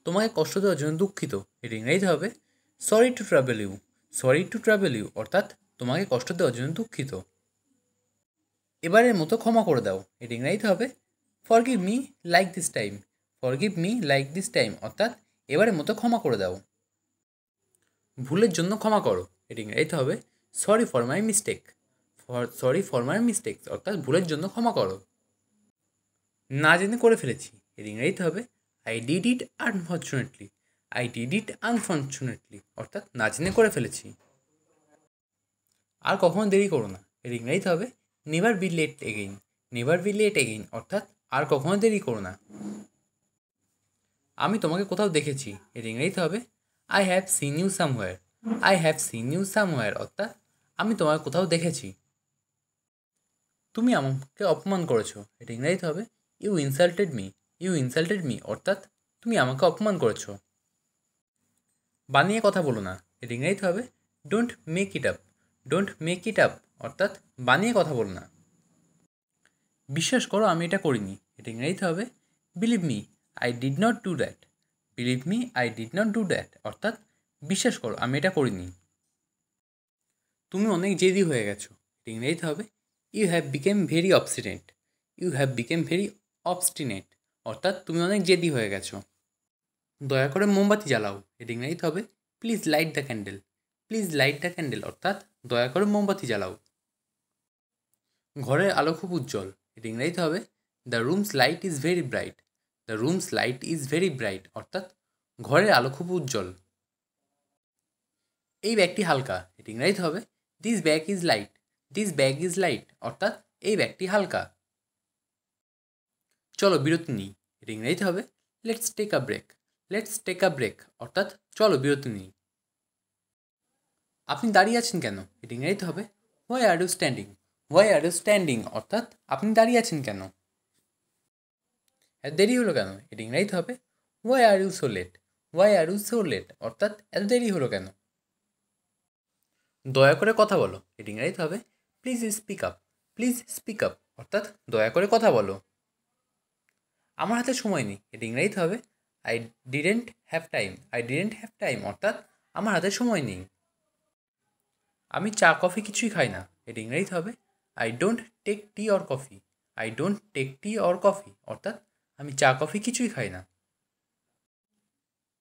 তোমাকে কষ্ট দেওয়ার জন্য দুঃখিত, এটি ইংরেজিতে হবে sorry to travel you. Sorry to travel you অর্থাৎ তোমাকে কষ্ট দেওয়ার জন্য দুঃখিত। এবারের মতো ক্ষমা করে দাও, এটি ইংরেজিতে হবে forgive me like this time. Forgive me like this time অর্থাৎ এবারের মতো ক্ষমা করে দাও। ভুলের জন্য ক্ষমা করো, এটি ইংরেজিতে হবে sorry for my mistake. Sorry for my mistake অর্থাৎ ভুলের জন্য ক্ষমা করো। না জেনে করে ফেলেছি, এর ইংরেজিতে হবে I did it unfortunately. I did it unfortunately অর্থাৎ না জেনে করে ফেলেছি। আর কখনো দেরি করো না, এর ইংরেজিতে হবে never be late again. Never be late again অর্থাৎ আর কখনো দেরি করো না। আমি তোমাকে কোথাও দেখেছি, এর ইংরেজিতে হবে I have seen you somewhere. I have seen you somewhere অর্থাৎ আমি তোমাকে কোথাও দেখেছি। তুমি আমাকে অপমান করেছো, এটা ইংরেজিতে হবে you insulted me. You insulted me অর্থাৎ তুমি আমাকে অপমান করেছো। বানিয়ে কথা বলো না, এটা ইংরেজিতে হবে don't make it up. Don't make it up অর্থাৎ বানিয়ে কথা বলো না। বিশ্বাস করো আমি এটা করিনি, এটা ইংরেজিতে হবে believe me I did not do that. Believe me I did not do that অর্থাৎ বিশ্বাস করো আমি এটা করিনি। তুমি অনেক জেদি হয়ে গেছো, এটা ইংরেজিতে হবে you have become very obstinate. You have become very obstinate অর্থাৎ তুমি অনেক জেদি হয়ে গেছো। দয়া করে মোমবাতি জ্বালাও, এটা ইংরেজিতে হবে please light the candle. Please light the candle অর্থাৎ দয়া করে মোমবাতি জ্বালাও। ঘরের আলো খুব উজ্জ্বল, এটা ইংরেজিতে হবে the rooms light is very bright. The rooms light is very bright অর্থাৎ ঘরের আলো খুব উজ্জ্বল। এই ব্যাগটি হালকা, এটা ইংরেজিতে হবে this bag is light. This bag is light অর্থাৎ এই ব্যাগটি হালকা। চলো বিরতি নিই, এটা ইংরেজিতে হবে let's take a break. Let's take a break অর্থাৎ চলো বিরতি নিই। আপনি দাঁড়িয়ে আছেন কেন, এটা ইংরেজিতে হবে why are you standing. Why are you standing অর্থাৎ আপনি দাঁড়িয়ে আছেন কেন। এত দেরি হলো কেন, এটা ইংরেজিতে হবে why are you so late. Why are you so late অর্থাৎ এত দেরি হলো কেন। দয়া করে কথা বলো, এটা ইংরেজিতে হবে please speak up. Please speak up অর্থাৎ দয়া করে কথা বলো। আমার হাতে সময় নেই, এটা ইংরেজিতে হবে I didn't have time. I didn't have time অর্থাৎ আমার হাতে সময় নেই। আমি চা কফি কিছুই খাই না, এটা ইংরেজিতে হবে I don't take tea or coffee. I don't take tea or coffee অর্থাৎ আমি চা কফি কিছুই খাই না।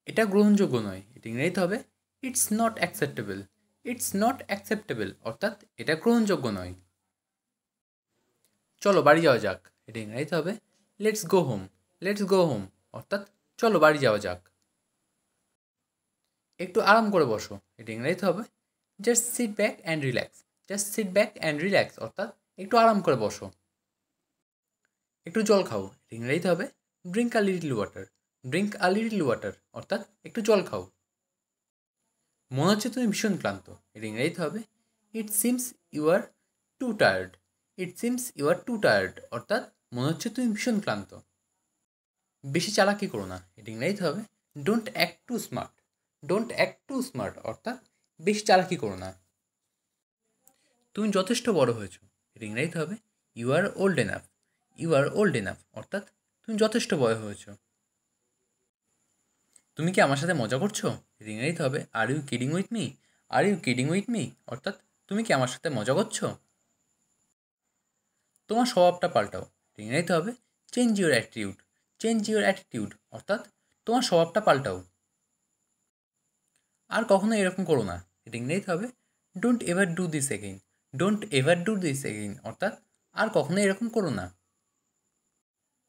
এটা গ্রহণযোগ্য নয়, এটা ইংরেজিতে হবে it's not acceptable. It's not acceptable অর্থাৎ এটা গ্রহণযোগ্য নয়। চলো বাড়ি যাওয়া যাক, এটা ইংরেজিতে হবে let's go home. Let's go home অর্থাৎ চলো বাড়ি যাওয়া যাক। একটু আরাম করে বসো, এটা ইংরেজিতে হবে just sit back and relax. Just sit back and relax অর্থাৎ একটু আরাম করে বসো। একটু জল খাও, এটা ইংরেজিতে হবে drink a little water. Drink a little water অর্থাৎ একটু জল খাও। মনে হচ্ছে তুমি ভীষণ ক্লান্ত, এটা ইংরেজিতে হবে it seems you are too tired. It seems you are too tired অর্থাৎ মনে হচ্ছে তুমি ভীষণ ক্লান্ত। বেশি চালাকি করো না, এটা ইংরেজিতে হবে don't act too smart. Don't act too smart অর্থাৎ বেশি চালাকি করো না। তুমি যথেষ্ট বড় হয়েছো, এটা ইংরেজিতে হবে you are old enough. You are old enough অর্থাৎ তুমি যথেষ্ট বড় হয়েছো। তুমি কি আমার সাথে মজা করছো, এটা ইংরেজিতে হবে are you kidding with me. Are you kidding with me অর্থাৎ তুমি কি আমার সাথে মজা করছো। তোমার স্বভাবটা পাল্টাও, এটা ইংরেজিতে হবে change your attitude. Change your attitude অর্থাৎ তোমার স্বভাবটা পাল্টাও। আর কখনো এরকম করো না, এটা ইংরেজিতে হবে don't ever do this again. Don't ever do this again অর্থাৎ আর কখনো এরকম করো না।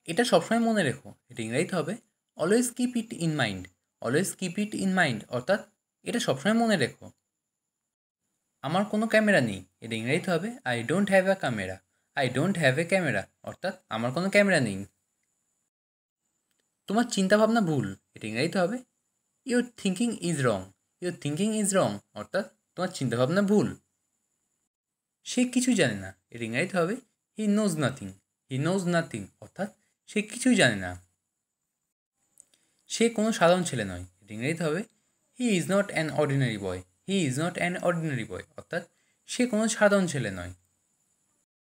এটা সবসময় মনে রেখো, এটা ইংরেজিতে হবে always keep it in mind. Always keep it in mind অর্থাৎ এটা সবসময় মনে রেখো। আমার কোনো ক্যামেরা নেই, এটা ইংরেজিতে হবে I don't have a camera. I don't have a camera অর্থাৎ আমার কোনো ক্যামেরা নেই। তোমার চিন্তাভাবনা ভুল, এটা ইংরেজিতে হবে your thinking is wrong. Your thinking is wrong অর্থাৎ তোমার চিন্তাভাবনা ভুল। সে কিছুই জানে না, এর ইংরেজিতে হবে he knows nothing. He knows nothing অর্থাৎ সে কিছুই জানে না। সে কোনো সাধারণ ছেলে নয়, এর ইংরেজিতে হবে he is not an ordinary boy. He is not an ordinary boy অর্থাৎ সে কোনো সাধারণ ছেলে নয়।